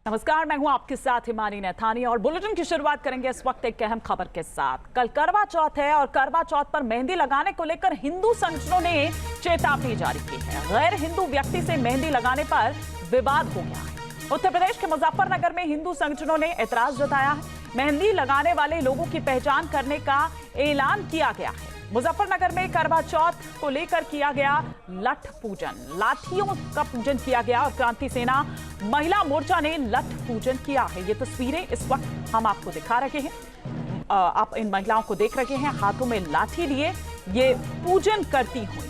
नमस्कार, मैं हूं आपके साथ हिमानी नैथानी और बुलेटिन की शुरुआत करेंगे इस वक्त एक अहम खबर के साथ। कल करवा चौथ है और करवा चौथ पर मेहंदी लगाने को लेकर हिंदू संगठनों ने चेतावनी जारी की है। गैर हिंदू व्यक्ति से मेहंदी लगाने पर विवाद हो गया है। उत्तर प्रदेश के मुजफ्फरनगर में हिंदू संगठनों ने ऐतराज जताया है। मेहंदी लगाने वाले लोगों की पहचान करने का ऐलान किया गया है। मुजफ्फरनगर में करवा चौथ को लेकर किया गया लठ पूजन, लाठियों का पूजन किया गया और क्रांति सेना महिला मोर्चा ने लठ पूजन किया है। ये तस्वीरें इस वक्त हम आपको दिखा रहे हैं। आप इन महिलाओं को देख रहे हैं, हाथों में लाठी लिए ये पूजन करती हुई।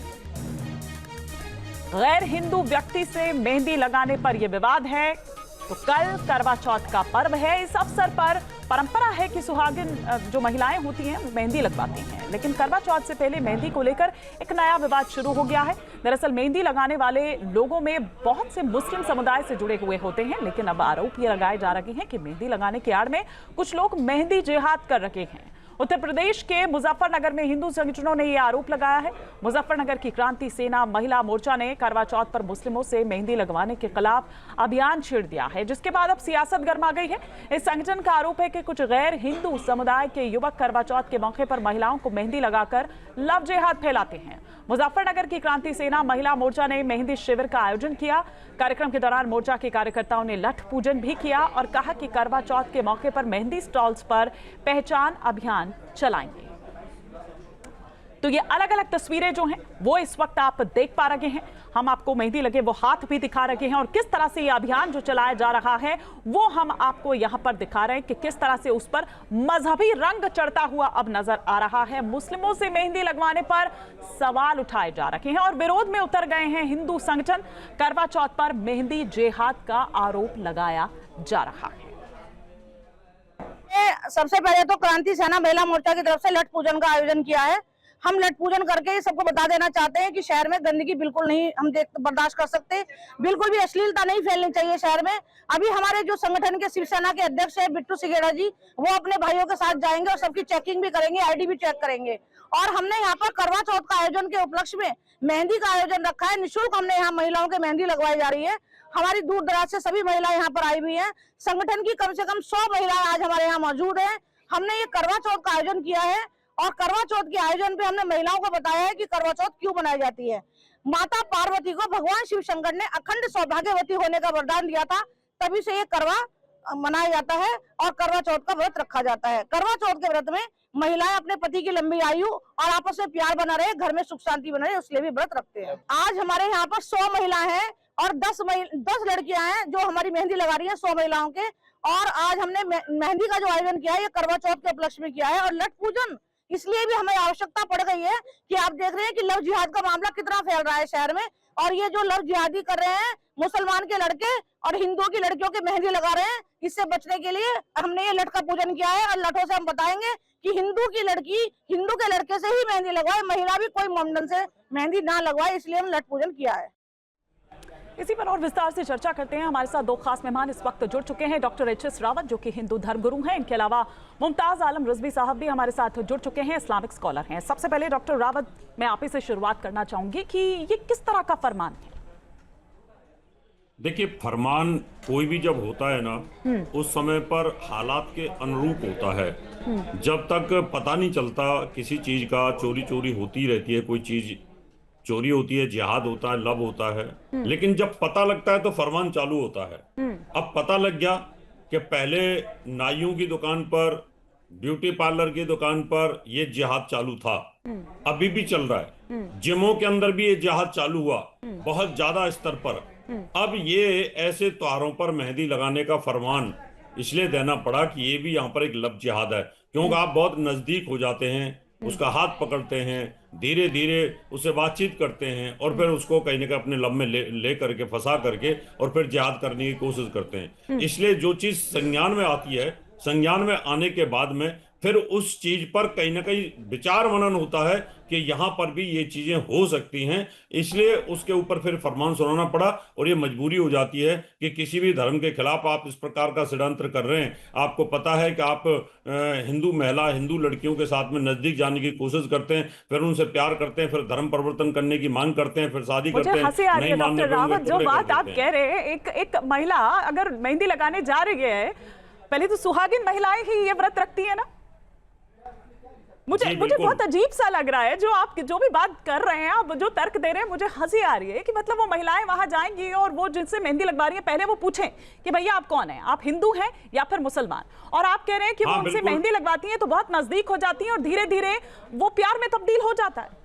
गैर हिंदू व्यक्ति से मेहंदी लगाने पर यह विवाद है। तो कल करवा चौथ का पर्व है। इस अवसर पर परंपरा है कि सुहागिन जो महिलाएं होती हैं मेहंदी लगवाती हैं, लेकिन करवा चौथ से पहले मेहंदी को लेकर एक नया विवाद शुरू हो गया है। दरअसल मेहंदी लगाने वाले लोगों में बहुत से मुस्लिम समुदाय से जुड़े हुए होते हैं, लेकिन अब आरोप ये लगाए जा रहे हैं कि मेहंदी लगाने की आड़ में कुछ लोग मेहंदी जिहाद कर रखे हैं। उत्तर प्रदेश के मुजफ्फरनगर में हिंदू संगठनों ने यह आरोप लगाया है। मुजफ्फरनगर की क्रांति सेना महिला मोर्चा ने करवा चौथ पर मुस्लिमों से मेहंदी लगवाने के खिलाफ अभियान छेड़ दिया है, जिसके बाद अब सियासत गर्मा गई है। इस संगठन का आरोप है कि कुछ गैर हिंदू समुदाय के युवक करवा चौथ के मौके पर महिलाओं को मेहंदी लगाकर लव जिहाद फैलाते हैं। मुजफ्फरनगर की क्रांति सेना महिला मोर्चा ने मेहंदी शिविर का आयोजन किया। कार्यक्रम के दौरान मोर्चा के कार्यकर्ताओं ने लठ पूजन भी किया और कहा कि करवा चौथ के मौके पर मेहंदी स्टॉल्स पर पहचान अभियान चलाएंगे। तो ये अलग अलग तस्वीरें जो हैं वो इस वक्त आप देख पा रहे हैं। हम आपको मेहंदी लगे वो हाथ भी दिखा रहे हैं और किस तरह से ये अभियान जो चलाया जा रहा है वो हम आपको यहां पर दिखा रहे हैं कि किस तरह से उस पर मजहबी रंग चढ़ता हुआ अब नजर आ रहा है। मुस्लिमों से मेहंदी लगवाने पर सवाल उठाए जा रहे हैं और विरोध में उतर गए हैं हिंदू संगठन। करवा चौथ पर मेहंदी जिहाद का आरोप लगाया जा रहा है। सबसे पहले तो क्रांति सेना महिला मोर्चा की तरफ से लठ पूजन का आयोजन किया है। हम लठ पूजन करके सबको बता देना चाहते हैं कि शहर में गंदगी बिल्कुल नहीं हम बर्दाश्त कर सकते। बिल्कुल भी अश्लीलता नहीं फैलनी चाहिए शहर में। अभी हमारे जो संगठन के शिवसेना के अध्यक्ष है बिट्टू सिगेड़ा जी, वो अपने भाइयों के साथ जाएंगे और सबकी चेकिंग भी करेंगे, आईडी भी चेक करेंगे। और हमने यहाँ पर करवा चौथ का आयोजन के उपलक्ष्य में मेहंदी का आयोजन रखा है। निःशुल्क हमने यहाँ महिलाओं के मेहंदी लगवाई जा रही है। हमारी दूर दराज से सभी महिलाएं यहाँ पर आई हुई हैं। संगठन की कम से कम 100 महिलाएं आज हमारे यहाँ मौजूद हैं। हमने ये करवा चौथ का आयोजन किया है और करवा चौथ के आयोजन पे हमने महिलाओं को बताया है कि करवा चौथ क्यों मनाई जाती है। माता पार्वती को भगवान शिव शंकर ने अखंड सौभाग्यवती होने का वरदान दिया था, तभी से ये करवा मनाया जाता है और करवा चौथ का व्रत रखा जाता है। करवा चौथ के व्रत में महिलाएं अपने पति की लंबी आयु और आपस में प्यार बना रहे, घर में सुख शांति बना रहे, उसके लिए भी व्रत रखते हैं। आज हमारे यहाँ पर 100 महिलाएं हैं और 10 लड़कियां हैं जो हमारी मेहंदी लगा रही हैं 100 महिलाओं के। और आज हमने मेहंदी का जो आयोजन किया है ये करवा चौथ के उपलक्ष्य में किया है। और लठ पूजन इसलिए भी हमें आवश्यकता पड़ गई है कि आप देख रहे हैं कि लव जिहाद का मामला कितना फैल रहा है शहर में। और ये जो लव जिहादी कर रहे हैं मुसलमान के लड़के और हिंदुओं की लड़कियों के मेहंदी लगा रहे हैं, इससे बचने के लिए हमने ये लठ का पूजन किया है। और लठों से हम बताएंगे कि हिंदू की लड़की हिंदू के लड़के से ही मेहंदी लगवाए, महिला भी कोई मोमडन से मेहंदी ना लगवाए, इसलिए हम लठ पूजन किया है। इसी पर और विस्तार से चर्चा करते हैं। हमारे साथ 2 खास मेहमान इस वक्त जुड़ चुके हैं। Doctor HS. रावत जो कि हिंदू धर्मगुरु हैं, इनके अलावा मुमताज आलम रिजवी साहब भी हमारे साथ जुड़ चुके हैं, इस्लामिक स्कॉलर हैं। सबसे पहले डॉक्टर रावत, मैं आप ही से शुरुआत करना चाहूंगी कि ये किस तरह का फरमान है? देखिए, फरमान कोई भी जब होता है ना उस समय पर हालात के अनुरूप होता है। जब तक पता नहीं चलता किसी चीज का, चोरी चोरी होती रहती है, कोई चीज चोरी होती है, जिहाद होता है, लब होता है, लेकिन जब पता लगता है तो फरमान चालू होता है। अब पता लग गया कि पहले नाइयों की दुकान पर, ब्यूटी पार्लर की दुकान पर ये जिहाद चालू था, अभी भी चल रहा है। जिमों के अंदर भी ये जिहाद चालू हुआ बहुत ज्यादा स्तर पर। अब ये ऐसे त्योहारों पर मेहंदी लगाने का फरमान इसलिए देना पड़ा कि ये भी यहाँ पर एक लब जिहाद है, क्योंकि आप बहुत नजदीक हो जाते हैं, उसका हाथ पकड़ते हैं, धीरे धीरे उससे बातचीत करते हैं और फिर उसको कहीं ना कहीं अपने लब में ले करके फंसा करके और फिर जिहाद करने की कोशिश करते हैं। इसलिए जो चीज संज्ञान में आती है, संज्ञान में आने के बाद में फिर उस चीज पर कहीं ना कहीं विचार मनन होता है कि यहाँ पर भी ये चीजें हो सकती हैं, इसलिए उसके ऊपर फिर फरमान सुनाना पड़ा। और ये मजबूरी हो जाती है कि किसी भी धर्म के खिलाफ आप इस प्रकार का षड्यंत्र कर रहे हैं। आपको पता है कि आप हिंदू महिला, हिंदू लड़कियों के साथ में नजदीक जाने की कोशिश करते हैं, फिर उनसे प्यार करते हैं, फिर धर्म परिवर्तन करने की मांग करते हैं, फिर शादी मुझे करते हंसी आ हैं, रही नहीं है मानने डॉक्टर पर उनके रावत, जो टुकड़े कर बात आप देते कह हैं। रहे हैं, एक महिला अगर मेहंदी लगाने जा रही है, पहले तो सुहागिन महिलाएं ही ये व्रत रखती है ना। मुझे बहुत अजीब सा लग रहा है जो आप जो भी बात कर रहे हैं, आप जो तर्क दे रहे हैं, मुझे हंसी आ रही है कि मतलब वो महिलाएं वहां जाएंगी और वो जिनसे मेहंदी लगवा रही है पहले वो पूछें कि भैया आप कौन हैं, आप हिंदू हैं या फिर मुसलमान, और आप कह रहे हैं कि वो उनसे मेहंदी लगवाती हैं तो बहुत नजदीक हो जाती हैं और धीरे धीरे वो प्यार में तब्दील हो जाता है।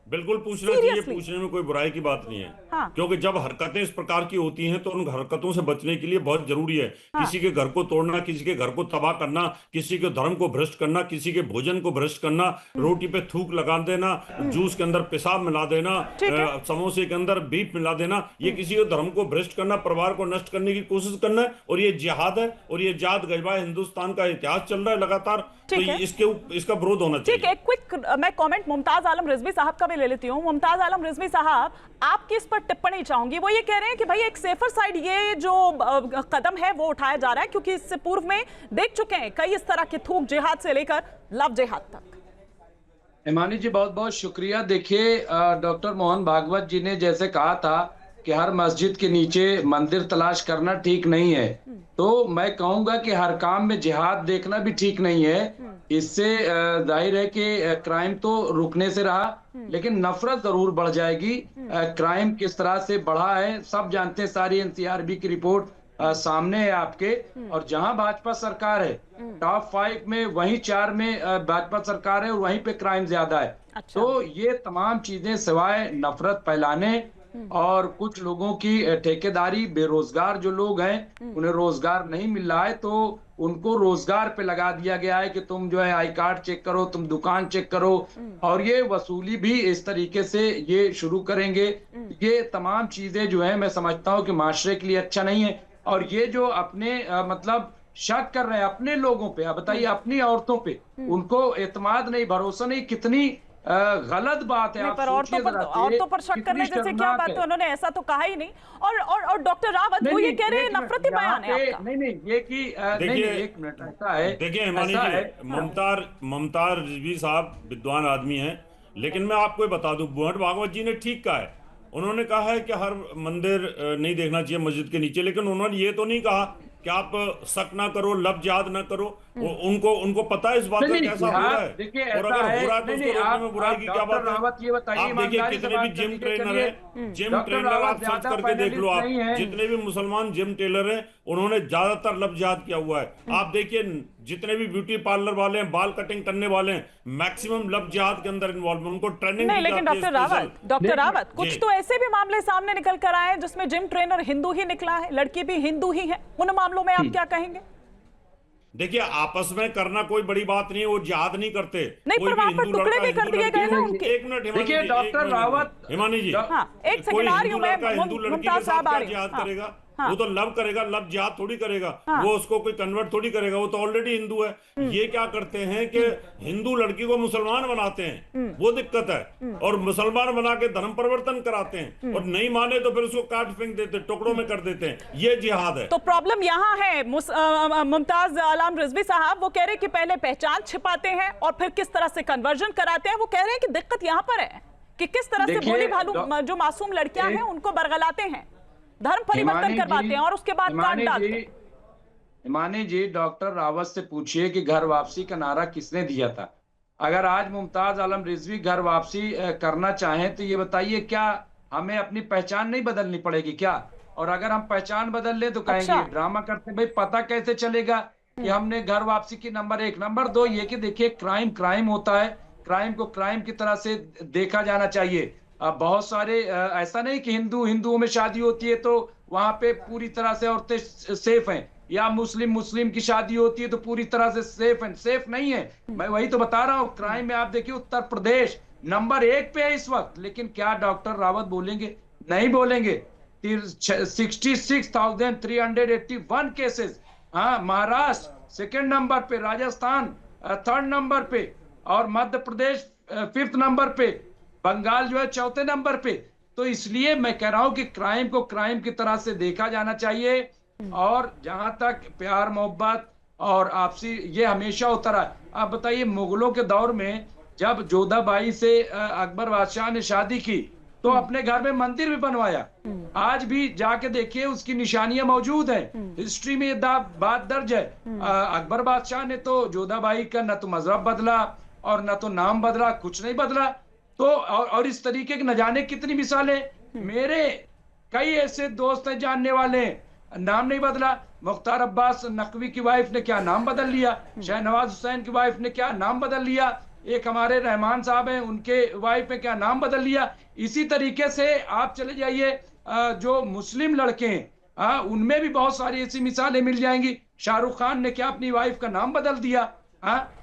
बिल्कुल पूछना चाहिए, पूछने में कोई बुराई की बात नहीं है। हाँ। क्योंकि जब हरकतें इस प्रकार की होती हैं तो उन हरकतों से बचने के लिए बहुत जरूरी है। हाँ। किसी के घर को तोड़ना, किसी के घर को तबाह करना, किसी के धर्म को भ्रष्ट करना, किसी के भोजन को भ्रष्ट करना, रोटी पे थूक लगा देना, जूस के अंदर पेशाब मिला देना, समोसे के अंदर बीफ मिला देना, ये किसी के धर्म को भ्रष्ट करना, परिवार को नष्ट करने की कोशिश करना है। और ये जिहाद है और ये जात गजबा हिंदुस्तान का इतिहास चल रहा है लगातार, तो इसका विरोध होना चाहिए। ठीक है, क्विक मैं कमेंट मुमताज आलम रिजवी साहब का भी ले लेती हूँ। मुमताज आलम रिजवी साहब, आपकी इस पर टिप्पणी चाहूंगी। वो ये कह रहे हैं कि भाई एक सेफर साइड ये जो कदम है वो उठाया जा रहा है, क्योंकि इससे पूर्व में देख चुके हैं कई इस तरह के थूक जिहाद से लेकर लव जिहाद तक। हिमानी जी बहुत बहुत शुक्रिया। देखिए डॉक्टर मोहन भागवत जी ने जैसे कहा था कि हर मस्जिद के नीचे मंदिर तलाश करना ठीक नहीं है, तो मैं कहूंगा कि हर काम में जिहाद देखना भी ठीक नहीं है। इससे जाहिर है कि क्राइम तो रुकने से रहा, लेकिन नफरत जरूर बढ़ जाएगी। क्राइम किस तरह से बढ़ा है सब जानते हैं, सारी एनसीआरबी की रिपोर्ट सामने है आपके। और जहां भाजपा सरकार है टॉप 5 में, वहीं 4 में भाजपा सरकार है और वहीं पे क्राइम ज्यादा है। अच्छा। तो ये तमाम चीजें सिवाय नफरत फैलाने और कुछ लोगों की ठेकेदारी, बेरोजगार जो लोग हैं उन्हें रोजगार नहीं मिल रहा है तो उनको रोजगार पे लगा दिया गया है कि तुम जो है आई कार्ड चेक करो, तुम दुकान चेक करो, और ये वसूली भी इस तरीके से ये शुरू करेंगे। ये तमाम चीजें जो है मैं समझता हूँ कि माशरे के लिए अच्छा नहीं है। और ये जो अपने मतलब शक कर रहे हैं अपने लोगों पे, आप बताइए अपनी औरतों पे उनको एतमाद नहीं, भरोसा नहीं, कितनी गलत बात है। पर औरतों पर शक करने जैसे क्या बात है, उन्होंने ऐसा तो कहा ही नहीं। और डॉक्टर रावत वो ये कह रहे हैं नफरती बयान है आपका। नहीं ये कि नहीं, एक मिनट ऐसा है। देखिए हिमानी जी, ममताज रिजवी साहब विद्वान आदमी हैं, लेकिन मैं आपको बता दूं मोहन भागवत जी ने ठीक कहा है। उन्होंने कहा है कि हर मंदिर नहीं देखना चाहिए मस्जिद के नीचे, लेकिन उन्होंने ये तो नहीं कहा कि आप शक ना करो, लब जिहाद ना करो। उनको पता है इस बात का कैसा हो रहा है, और अगर हो रहा है तो उसको रोकने में बुराई की क्या बात है। आप देखिए कितने भी जिम ट्रेनर हैं, जिम ट्रेनर आप सर्च करके देख लो, आप जितने भी मुसलमान जिम ट्रेनर हैं उन्होंने ज्यादातर लब जिहाद किया हुआ है। आप देखिए जितने भी ब्यूटी पार्लर वाले हैं, बाल कटिंग करने वाले हैं, मैक्सिमम लब जिहाद के अंदर इन्वॉल्व, उनको ट्रेनिंग नहीं। लेकिन डॉक्टर रावत कुछ तो ऐसे भी मामले सामने निकल कर आए जिसमें जिम ट्रेनर हिंदू ही निकला है, लड़की भी हिंदू ही है। उन मामलों में आप क्या कहेंगे? देखिए आपस में करना कोई बड़ी बात नहीं है, वो जिहाद नहीं करते। नहीं, पर वहां पर टुकड़े भी कर दिए गए ना उनके। एक मिनट देखिए डॉक्टर रावत, हिमानी जी, एक सेकंड आ रही हूं मैं, हिंदू लड़की के साथ क्या जिहाद करेगा? वो तो लव करेगा, लव जिहाद थोड़ी करेगा। वो उसको कोई कन्वर्ट थोड़ी करेगा, वो तो ऑलरेडी हिंदू है। ये क्या करते हैं कि हिंदू लड़की को मुसलमान बनाते हैं, वो दिक्कत है, और मुसलमान बना के धर्म परिवर्तन कराते हैं, और नहीं माने तो फिर उसको काट फेंक देते, टुकड़ों में कर देते हैं। ये जिहाद है। तो प्रॉब्लम यहाँ है मुमताज आलम रिजवी साहब, वो कह रहे हैं कि पहले पहचान छिपाते हैं और फिर किस तरह से कन्वर्जन कराते हैं। वो कह रहे हैं कि दिक्कत यहाँ पर है कि किस तरह से भोली भालू जो मासूम लड़कियां हैं उनको बरगलाते हैं, धर्म परिवर्तन करवाते हैं और उसके बाद काट डालते हैं। हिमानी जी, डॉक्टर रावत से पूछिए कि घर वापसी का नारा किसने दिया था। अगर आज मुमताज आलम रिजवी घर वापसी करना चाहें तो ये बताइए क्या हमें अपनी पहचान नहीं बदलनी पड़ेगी क्या? और अगर हम पहचान बदल ले तो कहेंगे ड्रामा करते। भाई पता कैसे चलेगा कि हमने घर वापसी की? नंबर 1। नंबर 2 ये कि देखिए क्राइम होता है, क्राइम को क्राइम की तरह से देखा जाना चाहिए। बहुत सारे ऐसा नहीं कि हिंदुओं में शादी होती है तो वहां पे पूरी तरह से औरतें सेफ हैं, या मुस्लिम की शादी होती है तो पूरी तरह से सेफ नहीं है। मैं वही तो बता रहा हूँ। क्राइम में आप देखिए उत्तर प्रदेश नंबर 1 पे है इस वक्त, लेकिन क्या डॉक्टर रावत बोलेंगे? नहीं बोलेंगे। 66,381 केसेस। हाँ, महाराष्ट्र 2nd नंबर पे, राजस्थान 3rd नंबर पे, और मध्य प्रदेश 5th नंबर पे, बंगाल जो है 4थे नंबर पे। तो इसलिए मैं कह रहा हूं कि क्राइम को क्राइम की तरह से देखा जाना चाहिए, और जहां तक प्यार मोहब्बत और आपसी, ये हमेशा होता रहा। आप बताइए, मुगलों के दौर में जब जोधाबाई से अकबर बादशाह ने शादी की तो अपने घर में मंदिर भी बनवाया। आज भी जाके देखिए, उसकी निशानियां मौजूद हैं, हिस्ट्री में ये बात दर्ज है। अकबर बादशाह ने तो जोधाबाई का न तो मजहब बदला और न तो नाम बदला, कुछ नहीं बदला। तो और इस तरीके की न जाने कितनी मिसालें। मेरे कई ऐसे दोस्त हैं जानने वाले, नाम नहीं बदला। मुख्तार अब्बास नकवी की वाइफ ने क्या नाम बदल लिया, शहनवाज हुसैन की वाइफ ने क्या नाम बदल लिया, एक हमारे रहमान साहब हैं, उनके वाइफ ने क्या नाम बदल लिया। इसी तरीके से आप चले जाइए, जो मुस्लिम लड़के हैं उनमें भी बहुत सारी ऐसी मिसालें मिल जाएंगी। शाहरुख खान ने क्या अपनी वाइफ का नाम बदल दिया।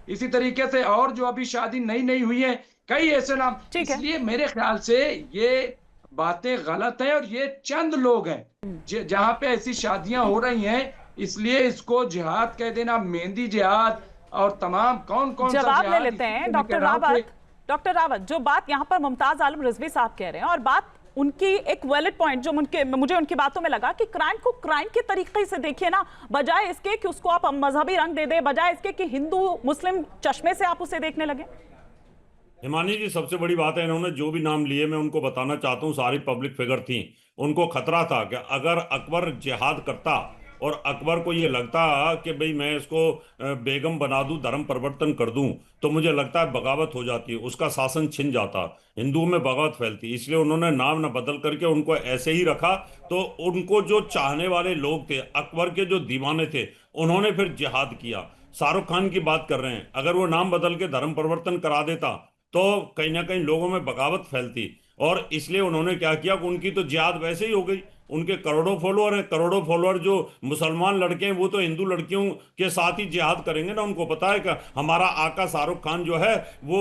इसी तरीके से और जो अभी शादी नई नई हुई है, कई ऐसे नाम। इसलिए मेरे ख्याल से ये बातें गलत है, और ये चंद लोग हैं जहां पे ऐसी शादियां हो रही हैं, इसलिए इसको जिहाद कह देना, मेहंदी जिहाद और तमाम कौन कौन सा जवाब ले लेते हैं डॉक्टर रावत। डॉक्टर रावत, जो बात यहाँ पर मुमताज आलम रिजवी साहब कह रहे हैं, और बात उनकी एक वैलिड पॉइंट जो मुझे उनकी बातों में लगा कि क्राइम को क्राइम के तरीके से देखिए ना, बजाय इसके कि उसको आप मजहबी रंग दे दे, बजाय इसके कि हिंदू मुस्लिम चश्मे से आप उसे देखने लगे। हिमानी जी, सबसे बड़ी बात है, इन्होंने जो भी नाम लिए, मैं उनको बताना चाहता हूँ, सारी पब्लिक फिगर थी। उनको खतरा था कि अगर अकबर जिहाद करता और अकबर को ये लगता कि भाई मैं इसको बेगम बना दूं, धर्म परिवर्तन कर दूं, तो मुझे लगता है बगावत हो जाती, उसका शासन छिन जाता, हिंदुओं में बगावत फैलती। इसलिए उन्होंने नाम न बदल करके उनको ऐसे ही रखा। तो उनको जो चाहने वाले लोग थे, अकबर के जो दीवाने थे, उन्होंने फिर जिहाद किया। शाहरुख खान की बात कर रहे हैं, अगर वो नाम बदल के धर्म परिवर्तन करा देता तो कहीं ना कहीं लोगों में बगावत फैलती, और इसलिए उन्होंने क्या किया कि उनकी तो जिहाद वैसे ही हो गई। उनके करोड़ों फॉलोअर हैं, करोड़ों फॉलोअर जो मुसलमान लड़के हैं वो तो हिंदू लड़कियों के साथ ही जिहाद करेंगे ना। उनको पता है कि हमारा आका शाहरुख खान जो है वो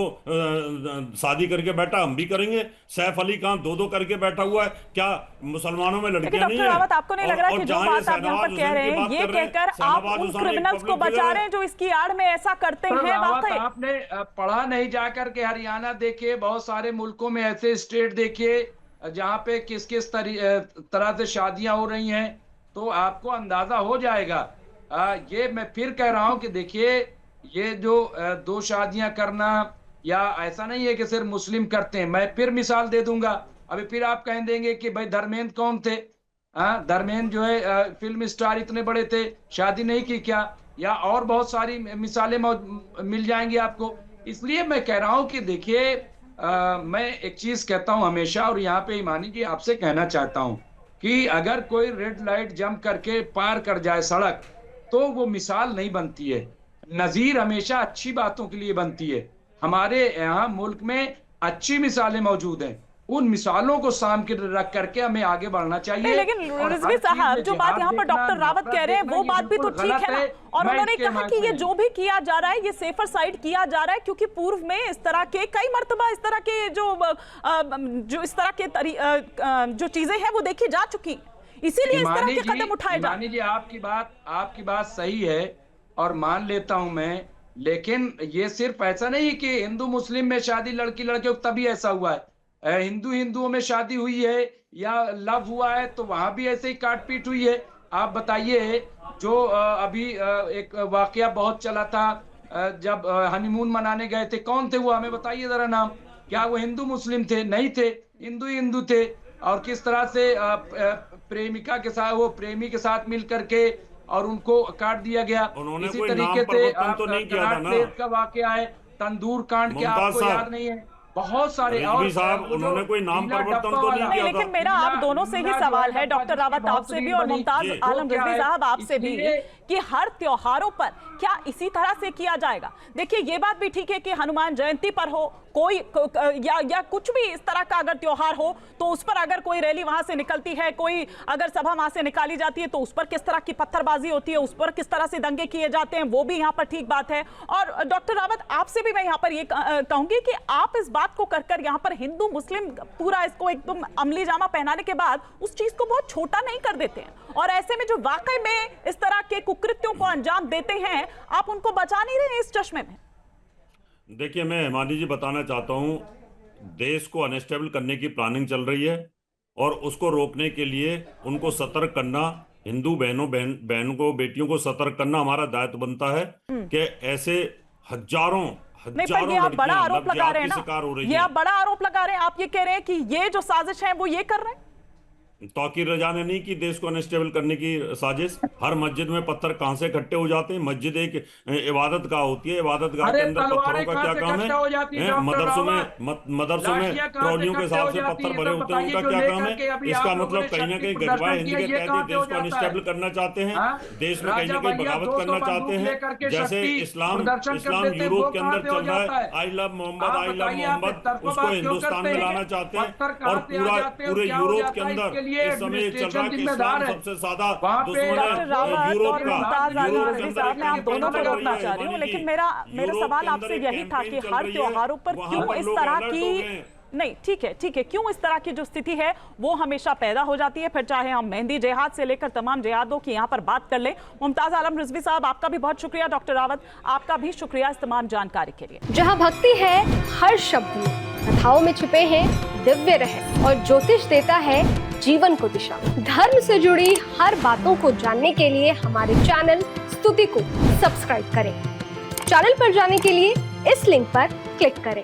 शादी करके बैठा, हम भी करेंगे। सैफ अली खान दो करके बैठा हुआ है, क्या मुसलमानों में लड़कियां नहीं है? आपको नहीं लग रहा कि जो बात आप यहाँ पर कह रहे हैं, ये कहकर आप उन क्रिमिनल्स को बचा रहे हैं जो इसकी आड़ में ऐसा करते हैं? आपने पढ़ा नहीं जाकर के हरियाणा देखिए, बहुत सारे मुल्कों में ऐसे स्टेट देखिए जहां पे किस किस तरह से शादियां हो रही हैं, तो आपको अंदाजा हो जाएगा। ये मैं फिर कह रहा हूं कि देखिए, ये जो 2 शादियां करना, या ऐसा नहीं है कि सिर्फ मुस्लिम करते हैं। मैं फिर मिसाल दे दूंगा। अभी फिर आप कह देंगे कि भाई धर्मेंद्र कौन थे? धर्मेंद्र जो है फिल्म स्टार, इतने बड़े थे, शादी नहीं की क्या? या और बहुत सारी मिसालें मिल जाएंगी आपको। इसलिए मैं कह रहा हूं कि देखिए, मैं एक चीज कहता हूं हमेशा, और यहाँ पे ईमानी जी आपसे कहना चाहता हूं कि अगर कोई रेड लाइट जंप करके पार कर जाए सड़क, तो वो मिसाल नहीं बनती है। नजीर हमेशा अच्छी बातों के लिए बनती है। हमारे यहाँ मुल्क में अच्छी मिसालें मौजूद हैं, उन मिसालों को सामने रख करके हमें आगे बढ़ना चाहिए। लेकिन रिजवी साहब, जो बात यहाँ पर डॉक्टर रावत कह रहे हैं वो बात भी तो ठीक है ना। और उन्होंने कहा कि ये जो भी किया जा रहा है, ये सेफर साइड किया जा रहा है, क्योंकि पूर्व में इस तरह के कई मर्तबा इस तरह के जो इस तरह के जो चीजें हैं वो देखी जा चुकी, इसीलिए इस तरह के कदम उठाए जा। जी, आपकी बात सही है और मान लेता हूं मैं, लेकिन ये सिर्फ ऐसा नहीं कि हिंदू मुस्लिम में शादी लड़की लड़के तभी ऐसा हुआ है। हिंदुओं में शादी हुई है या लव हुआ है तो वहां भी ऐसे ही काट पीट हुई है। आप बताइए, जो अभी एक वाकया बहुत चला था, जब हनीमून मनाने गए थे, कौन थे वो? हमें बताइए जरा नाम। क्या वो हिंदू मुस्लिम थे? नहीं थे, हिंदू थे। और किस तरह से प्रेमिका के साथ, वो प्रेमी के साथ मिल करके और उनको काट दिया गया। इसी तरीके से का वाकया है, तंदूर कांड, क्या आपको याद नहीं है? बहुत सारे और साहब, उन्होंने कोई नाम परिवर्तन तो नहीं किया। लेकिन मेरा आप दोनों से ही सवाल है, डॉक्टर रावत आपसे भी और मुमताज आलम रिजवी साहब आपसे भी, कि हर त्योहारों पर क्या इसी तरह से किया जाएगा? देखिए, ये बात भी ठीक है कि हनुमान जयंती पर हो कोई या कुछ भी इस तरह का अगर त्योहार हो, तो उस पर अगर कोई रैली वहां से निकलती है, कोई अगर सभा वहां से निकाली जाती है, तो उस पर किस तरह की पत्थरबाजी होती है, उस पर किस तरह से दंगे किए जाते हैं, वो भी यहाँ पर ठीक बात है। और डॉक्टर रावत, आपसे भी मैं यहाँ पर ये कहूंगी कि आप इस बात को कर यहाँ पर हिंदू मुस्लिम पूरा इसको एकदम अमली जामा पहनाने के बाद उस चीज को बहुत छोटा नहीं कर देते हैं, और ऐसे में जो वाकई में इस तरह के कुकृत्यों को अंजाम देते हैं, आप उनको बचा नहीं रहे इस चश्मे में। देखिए, मैं हिमानी जी बताना चाहता हूँ, देश को अनस्टेबल करने की प्लानिंग चल रही है और उसको रोकने के लिए उनको सतर्क करना, हिंदू बहनों को, बेटियों को सतर्क करना हमारा दायित्व बनता है कि ऐसे हजारों नहीं, पर ये आप बड़ा लड़कियां आरोप लगा रहे हैं नवजात की शिकार हो ना, रही ये हैं। आप बड़ा आरोप लगा रहे हैं। आप ये कह रहे हैं कि ये जो साजिश है वो ये कर रहे हैं। तौकीर रजा ने नहीं की देश को अनस्टेबल करने की साजिश। हर मस्जिद में पत्थर कहां से इकट्ठे हो जाते हैं? मस्जिद एक इबादत गाह होती है, इबादत गाह के अरे अंदर पत्थरों तलवारें का कहाँ क्या से काम है? इकट्ठा हो जाती है हैं? डॉक्टर रावत? मदरसों में लाशियां कहाँ से ट्रॉलियों के इकट्ठे हिसाब हो से जाती पत्थर है? भरे तो होते हैं, बताइए, उनका जो क्या काम लेकर के है? अभी इसका आप लोगों मतलब ने कहीं ना शक्ति कहीं गजबा प्रदर्शन हिंदी किया, के ये तहत कहाँ ये पे हो देश को जाता है? अनस्टेबल करना चाहते हैं, हाँ? देश में कहीं राजा ना कहीं भैया बगावत 200 करना चाहते बंदूक हैं। लेकर के जैसे शक्ति इस्लाम प्रदर्शन इस्लाम करते थे, वो यूरोप के कहाँ अंदर पे हो चल रहा जाता है, है? आई लव मोहम्मद, आप आई लव बताइए, आप मोहम्मद, तर्क उसको बात क्यों हिंदुस्तान करते में हैं? लाना चाहते हैं। पत्थर कहाँ और से आ जाते हैं और पूरे क्या हो यूरोप जाता के है? अंदर इसके लिए इस समय ये चल रहा है कि एडमिनिस्ट्रेशन इस्लाम जिम्मेदार है। सबसे ज्यादा वहाँ पे दुश्मन है डॉक्टर रावत यूरोप और का। मुमताज आलम यूरोप के रिजवी अंदर साहब, मैं आप कैंपेन दोनों को चल रोकना रही है, चाह रही हूँ, हिमानी लेकिन जी। मेरा यूरोप सवाल के अंदर आपसे एक यही था कैंपेन कि चल हर रही है, त्योहारों पर वहाँ क्यों पर इस लोग तरह अलर्ट हो की, गए हैं। नहीं ठीक है, क्यों इस तरह की जो स्थिति है वो हमेशा पैदा हो जाती है? फिर चाहे हम मेहंदी जिहाद से लेकर तमाम जिहादों की यहाँ पर बात कर लें। मुमताज आलम रिजवी साहब, आपका भी बहुत शुक्रिया। डॉक्टर रावत, आपका भी शुक्रिया इस तमाम जानकारी के लिए। जहाँ भक्ति है हर शब्द में, कथाओं में छुपे हैं दिव्य रहस्य और ज्योतिष देता है जीवन को दिशा। धर्म से जुड़ी हर बातों को जानने के लिए हमारे चैनल स्तुति को सब्सक्राइब करें। चैनल पर जाने के लिए इस लिंक पर क्लिक करें।